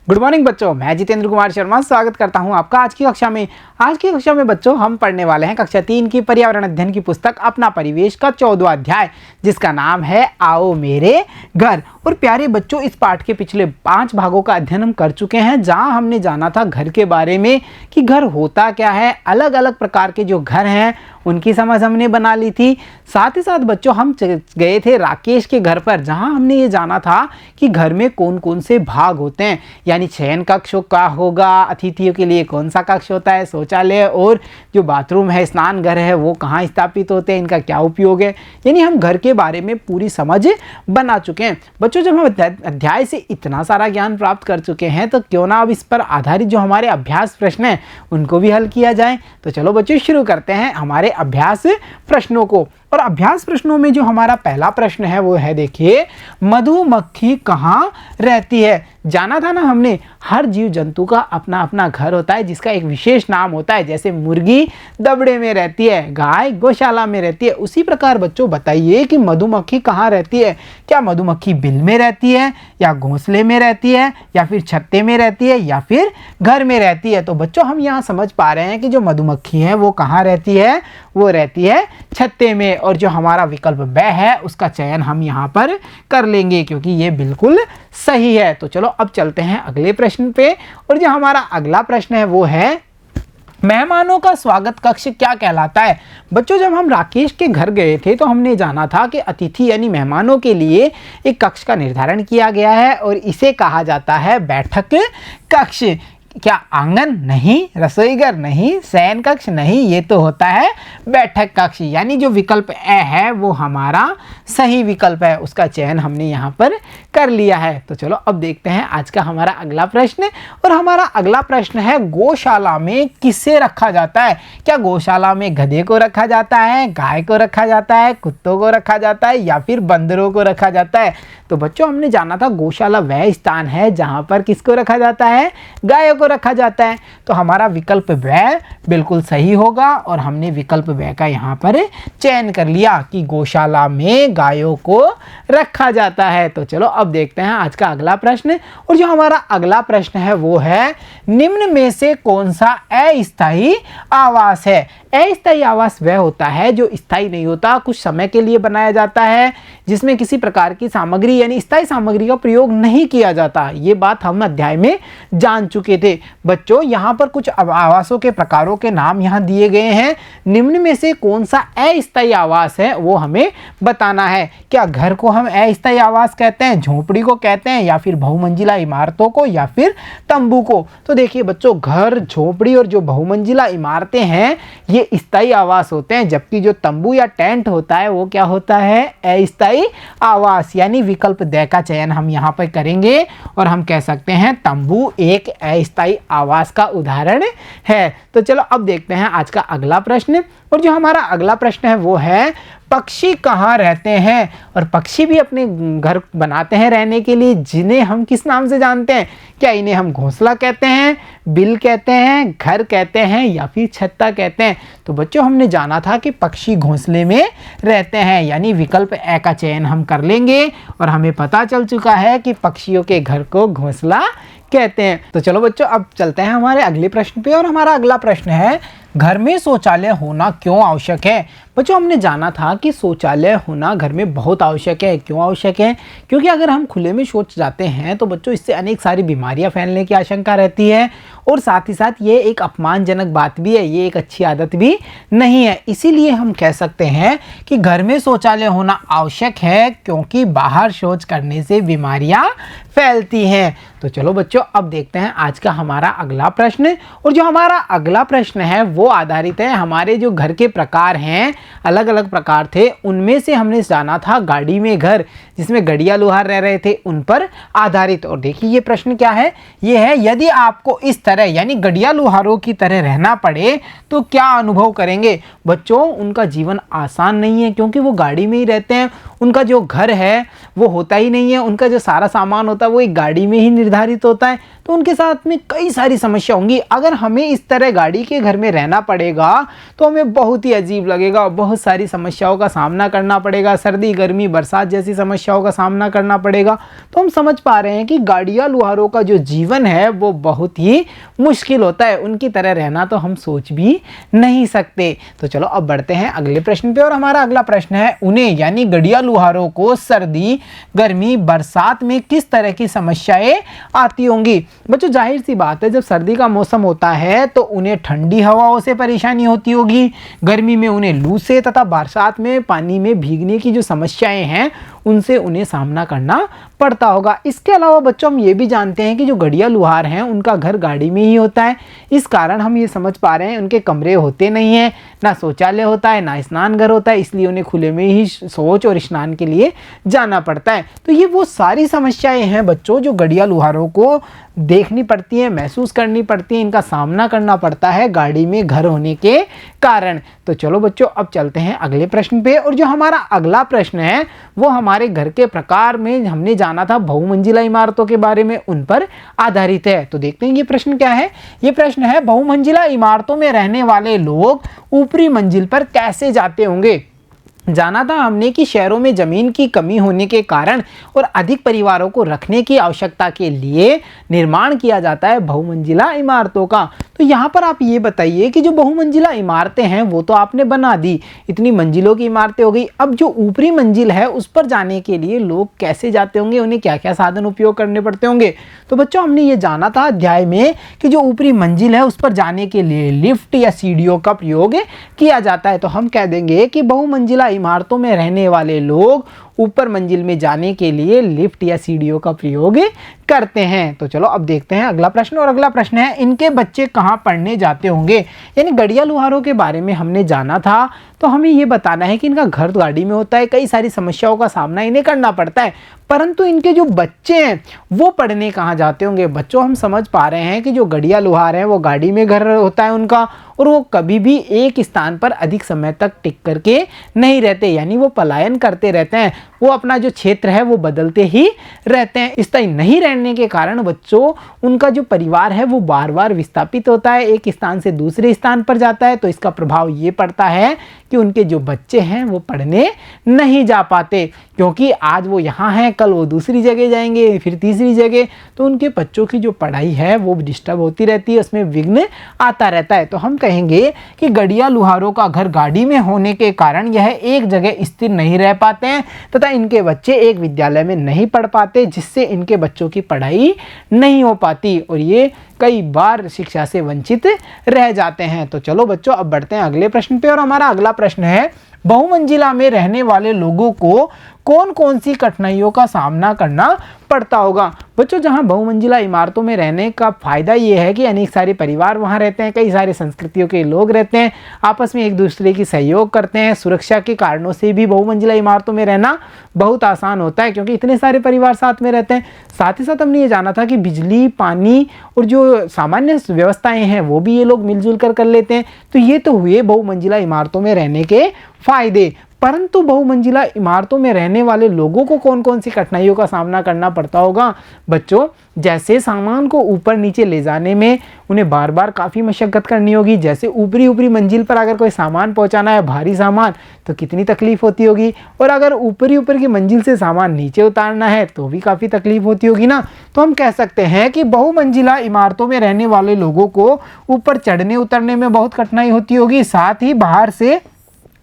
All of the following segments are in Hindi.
गुड मॉर्निंग बच्चों, मैं जितेंद्र कुमार शर्मा स्वागत करता हूं आपका आज की कक्षा में बच्चों हम पढ़ने वाले हैं कक्षा 3 की पर्यावरण अध्ययन की पुस्तक अपना परिवेश का 14वां अध्याय, जिसका नाम है आओ मेरे घर। और प्यारे बच्चों, इस पाठ के पिछले 5 भागों का अध्ययन हम कर चुके हैं, जहां हमने जाना था घर के बारे में कि घर होता क्या है, अलग अलग प्रकार के जो घर हैं उनकी समझ हमने बना ली थी। साथ ही साथ बच्चों हम गए थे राकेश के घर पर, जहां हमने ये जाना था कि घर में कौन कौन से भाग होते हैं, यानी शयन कक्ष का होगा, अतिथियों के लिए कौन सा कक्ष होता है, शौचालय और जो बाथरूम है, स्नान घर है, वो कहाँ स्थापित होते हैं, इनका क्या उपयोग है। यानी हम घर के बारे में पूरी समझ बना चुके हैं। बच्चों, जब हम अध्याय से इतना सारा ज्ञान प्राप्त कर चुके हैं तो क्यों ना अब इस पर आधारित जो हमारे अभ्यास प्रश्न हैं उनको भी हल किया जाए। तो चलो बच्चों शुरू करते हैं हमारे अभ्यास प्रश्नों को। और अभ्यास प्रश्नों में जो हमारा पहला प्रश्न है वो है, देखिए, मधुमक्खी कहाँ रहती है। जाना था ना हमने, हर जीव जंतु का अपना अपना घर होता है जिसका एक विशेष नाम होता है। जैसे मुर्गी दबड़े में रहती है, गाय गौशाला में रहती है। उसी प्रकार बच्चों बताइए कि मधुमक्खी कहाँ रहती है। क्या मधुमक्खी बिल में रहती है, या घोंसले में रहती है, या फिर छत्ते में रहती है, या फिर घर में रहती है। तो बच्चों हम यहाँ समझ पा रहे हैं कि जो मधुमक्खी है वो कहाँ रहती है, वो रहती है छत्ते में। और जो हमारा विकल्प ब है उसका चयन हम यहाँ पर कर लेंगे क्योंकि ये बिल्कुल सही है। तो चलो अब चलते हैं अगले प्रश्न पे। और जो हमारा अगला प्रश्न है वो है, मेहमानों का स्वागत कक्ष क्या कहलाता है। बच्चों, जब हम राकेश के घर गए थे तो हमने जाना था कि अतिथि यानी मेहमानों के लिए एक कक्ष का निर्धारण किया गया है और इसे कहा जाता है बैठक कक्ष। क्या आंगन नहीं, रसोई घर नहीं, शयन कक्ष नहीं, ये तो होता है बैठक कक्ष। यानी जो विकल्प ए है वो हमारा सही विकल्प है, उसका चयन हमने यहाँ पर कर लिया है। तो चलो अब देखते हैं आज का हमारा अगला प्रश्न। और हमारा अगला प्रश्न है, गौशाला में किसे रखा जाता है। क्या गौशाला में गधे को रखा जाता है, गाय को रखा जाता है, कुत्तों को रखा जाता है, या फिर बंदरों को रखा जाता है। तो बच्चों हमने जाना था गौशाला वह स्थान है जहाँ पर किसको रखा जाता है, गायों को रखा जाता है। तो हमारा विकल्प वह बिल्कुल सही होगा और हमने विकल्प वह का यहाँ पर चयन कर लिया कि गौशाला में गायों को रखा जाता है। तो चलो अब देखते हैं आज का अगला प्रश्न। और जो हमारा अगला प्रश्न है वो है, निम्न में से कौन सा अस्थायी आवास है। अस्थायी आवास वह होता है जो स्थायी नहीं होता, कुछ समय के लिए बनाया जाता है, जिसमें किसी प्रकार की सामग्री यानी स्थायी सामग्री का प्रयोग नहीं किया जाता। ये बात हम अध्याय में जान चुके थे। बच्चों यहाँ पर कुछ आवासों के प्रकारों के नाम यहाँ दिए गए हैं, निम्न में से कौन सा अस्थायी आवास है वो हमें बताना है। क्या घर को हम अस्थायी आवास कहते हैं, झोपड़ी को कहते हैं, या फिर बहुमंजिला इमारतों को, या फिर तंबू को। तो देखिए बच्चों, घर, झोपड़ी और जो बहुमंजिला इमारतें हैं ये स्थायी आवास होते हैं, जबकि जो तंबू या टेंट होता है वो क्या होता है, अस्थायी आवास। यानी विकल्प द का चयन हम यहाँ पर करेंगे और हम कह सकते हैं तंबू एक अस्थायी आवास का उदाहरण है। तो चलो अब देखते हैं आज का अगला प्रश्न। और जो हमारा अगला प्रश्न है वो है, पक्षी कहाँ रहते हैं। और पक्षी भी अपने घर बनाते हैं रहने के लिए, जिन्हें हम किस नाम से जानते हैं। क्या इन्हें हम घोंसला कहते हैं, बिल कहते हैं, घर कहते हैं, या फिर छत्ता कहते हैं। तो बच्चों हमने जाना था कि पक्षी घोंसले में रहते हैं, यानी विकल्प ए का चयन हम कर लेंगे और हमें पता चल चुका है कि पक्षियों के घर को घोंसला कहते हैं। तो चलो बच्चों अब चलते हैं हमारे अगले प्रश्न पे। और हमारा अगला प्रश्न है, घर में शौचालय होना क्यों आवश्यक है। बच्चों हमने जाना था कि शौचालय होना घर में बहुत आवश्यक है। क्यों आवश्यक है? क्योंकि अगर हम खुले में शौच जाते हैं तो बच्चों इससे अनेक सारी बीमारियां फैलने की आशंका रहती है, और साथ ही साथ ये एक अपमानजनक बात भी है, ये एक अच्छी आदत भी नहीं है। इसीलिए हम कह सकते हैं कि घर में शौचालय होना आवश्यक है, क्योंकि बाहर शौच करने से बीमारियां फैलती हैं। तो चलो बच्चों अब देखते हैं आज का हमारा अगला प्रश्न। और जो हमारा अगला प्रश्न है वो आधारित है हमारे जो घर के प्रकार हैं, अलग अलग प्रकार थे, उनमें से हमने जाना था गाड़ी में घर, जिसमें गड़िया लोहार रह रहे थे, उन पर आधारित। और देखिए ये प्रश्न क्या है, ये है, यदि आपको इस तरह यानी गड़िया लोहारों की तरह रहना पड़े तो क्या अनुभव करेंगे। बच्चों उनका जीवन आसान नहीं है, क्योंकि वो गाड़ी में ही रहते हैं, उनका जो घर है वो होता ही नहीं है, उनका जो सारा सामान होता है वो एक गाड़ी में ही निर्धारित होता है। तो उनके साथ में कई सारी समस्या होंगी। अगर हमें इस तरह गाड़ी के घर में रहना पड़ेगा तो हमें बहुत ही अजीब लगेगा, बहुत सारी समस्याओं का सामना करना पड़ेगा, सर्दी गर्मी बरसात जैसी समस्याओं का सामना करना पड़ेगा। तो हम समझ पा रहे हैं कि गाड़िया लुहारों का जो जीवन है वो बहुत ही मुश्किल होता है, उनकी तरह रहना तो हम सोच भी नहीं सकते। तो चलो अब बढ़ते हैं अगले प्रश्न पे, और हमारा अगला प्रश्न है उन्हें यानी गाड़िया लुहारों को सर्दी गर्मी बरसात में किस तरह की समस्याएं आती होंगी। बच्चों जाहिर सी बात है, जब सर्दी का मौसम होता है तो उन्हें ठंडी हवाओं से परेशानी होती होगी, गर्मी में उन्हें लू से तथा बरसात में पानी में भीगने की जो समस्याएं हैं उनसे उन्हें सामना करना पड़ता होगा। इसके अलावा बच्चों हम ये भी जानते हैं कि जो गाड़िया लुहार हैं उनका घर गाड़ी में ही होता है, इस कारण हम ये समझ पा रहे हैं उनके कमरे होते नहीं हैं, ना शौचालय होता है ना स्नान घर होता है, इसलिए उन्हें खुले में ही शौच और स्नान के लिए जाना पड़ता है। तो ये वो सारी समस्याएं हैं बच्चों जो गाड़िया लुहारों को देखनी पड़ती है, महसूस करनी पड़ती है, इनका सामना करना पड़ता है गाड़ी में घर होने के कारण। तो चलो बच्चों अब चलते हैं अगले प्रश्न पे, और जो हमारा अगला प्रश्न है वो हमारे घर के प्रकार में हमने जाना था बहुमंजिला इमारतों के बारे में, उन पर आधारित है। तो देखते हैं ये प्रश्न क्या है। ये प्रश्न है बहुमंजिला इमारतों में रहने वाले लोग ऊपरी मंजिल पर कैसे जाते होंगे। जाना था हमने कि शहरों में ज़मीन की कमी होने के कारण और अधिक परिवारों को रखने की आवश्यकता के लिए निर्माण किया जाता है बहुमंजिला इमारतों का। तो यहाँ पर आप ये बताइए कि जो बहुमंजिला इमारतें हैं वो तो आपने बना दी, इतनी मंजिलों की इमारतें हो गई, अब जो ऊपरी मंजिल है उस पर जाने के लिए लोग कैसे जाते होंगे, उन्हें क्या क्या साधन उपयोग करने पड़ते होंगे। तो बच्चों हमने ये जाना था अध्याय में कि जो ऊपरी मंजिल है उस पर जाने के लिए लिफ्ट या सीढ़ियों का प्रयोग किया जाता है। तो हम कह देंगे कि बहुमंजिला इमारतों में रहने वाले लोग ऊपर मंजिल में जाने के लिए लिफ्ट या सीढ़ियों का प्रयोग करते हैं। तो चलो अब देखते हैं अगला प्रश्न, और अगला प्रश्न है इनके बच्चे कहाँ पढ़ने जाते होंगे। यानी गाड़िया लुहारों के बारे में हमने जाना था, तो हमें ये बताना है कि इनका घर गाड़ी में होता है, कई सारी समस्याओं का सामना इन्हें करना पड़ता है, परंतु इनके जो बच्चे हैं वो पढ़ने कहाँ जाते होंगे। बच्चों हम समझ पा रहे हैं कि जो गाड़िया लुहार हैं वो गाड़ी में घर होता है उनका, और वो कभी भी एक स्थान पर अधिक समय तक टिक करके नहीं रहते, यानी वो पलायन करते रहते हैं, वो अपना जो क्षेत्र है वो बदलते ही रहते हैं। इस तरह नहीं रहने के कारण बच्चों उनका जो परिवार है वो बार बार विस्थापित होता है, एक स्थान से दूसरे स्थान पर जाता है। तो इसका प्रभाव ये पड़ता है कि उनके जो बच्चे हैं वो पढ़ने नहीं जा पाते, क्योंकि आज वो यहाँ हैं कल वो दूसरी जगह जाएंगे फिर तीसरी जगह, तो उनके बच्चों की जो पढ़ाई है वो डिस्टर्ब होती रहती है, उसमें विघ्न आता रहता है। तो हम कहेंगे कि गाड़िया लुहारों का घर गाड़ी में होने के कारण यह एक जगह स्थिर नहीं रह पाते हैं तथा इनके बच्चे एक विद्यालय में नहीं पढ़ पाते, जिससे इनके बच्चों की पढ़ाई नहीं हो पाती और ये कई बार शिक्षा से वंचित रह जाते हैं। तो चलो बच्चों अब बढ़ते हैं अगले प्रश्न पे, और हमारा अगला प्रश्न है बहुमंजिला में रहने वाले लोगों को कौन कौन सी कठिनाइयों का सामना करना पड़ता होगा। बच्चों जहां बहुमंजिला इमारतों में रहने का फ़ायदा ये है कि अनेक सारे परिवार वहां रहते हैं, कई सारे संस्कृतियों के लोग रहते हैं, आपस में एक दूसरे की सहयोग करते हैं, सुरक्षा के कारणों से भी बहुमंजिला इमारतों में रहना बहुत आसान होता है क्योंकि इतने सारे परिवार साथ में रहते हैं। साथ ही साथ हमने ये जाना था कि बिजली पानी और जो सामान्य व्यवस्थाएँ हैं वो भी ये लोग मिलजुल कर लेते हैं। तो ये तो हुए बहुमंजिला इमारतों में रहने के फ़ायदे, परंतु बहुमंजिला इमारतों में रहने वाले लोगों को कौन कौन सी कठिनाइयों का सामना करना पड़ता होगा। बच्चों जैसे सामान को ऊपर नीचे ले जाने में उन्हें बार बार काफ़ी मशक्क़त करनी होगी, जैसे ऊपरी मंजिल पर अगर कोई सामान पहुंचाना है भारी सामान तो कितनी तकलीफ होती होगी, और अगर ऊपरी की मंजिल से सामान नीचे उतारना है तो भी काफ़ी तकलीफ होती होगी ना। तो हम कह सकते हैं कि बहुमंजिला इमारतों में रहने वाले लोगों को ऊपर चढ़ने उतरने में बहुत कठिनाई होती होगी, साथ ही बाहर से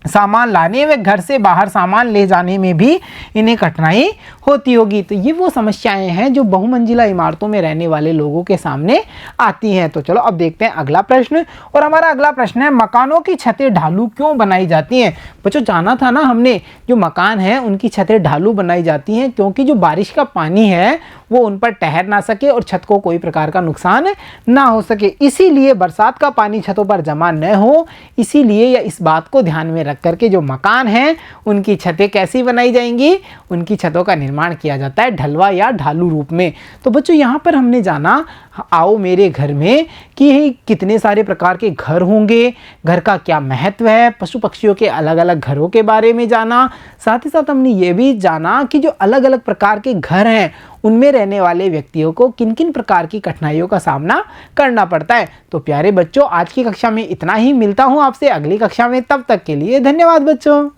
सामान लाने व घर से बाहर सामान ले जाने में भी इन्हें कठिनाई होती होगी। तो ये वो समस्याएं हैं जो बहुमंजिला इमारतों में रहने वाले लोगों के सामने आती हैं। तो चलो अब देखते हैं अगला प्रश्न, और हमारा अगला प्रश्न है मकानों की छतें ढालू क्यों बनाई जाती हैं। बच्चों जाना था ना हमने जो मकान है उनकी छतें ढालू बनाई जाती हैं क्योंकि जो बारिश का पानी है वो उन पर ठहर ना सके और छत को कोई प्रकार का नुकसान ना हो सके, इसीलिए बरसात का पानी छतों पर जमा न हो, इसीलिए या इस बात को ध्यान में रख करके जो मकान हैं उनकी छतें कैसी बनाई जाएंगी, उनकी छतों का निर्माण किया जाता है ढलवा या ढालू रूप में। तो बच्चों यहाँ पर हमने जाना आओ मेरे घर में कि कितने सारे प्रकार के घर होंगे, घर का क्या महत्व है, पशु पक्षियों के अलग अलग घरों के बारे में जाना, साथ ही साथ हमने ये भी जाना कि जो अलग अलग प्रकार के घर हैं उनमें रहने वाले व्यक्तियों को किन किन प्रकार की कठिनाइयों का सामना करना पड़ता है। तो प्यारे बच्चों, आज की कक्षा में इतना ही। मिलता हूँ आपसे अगली कक्षा में, तब तक के लिए धन्यवाद बच्चों।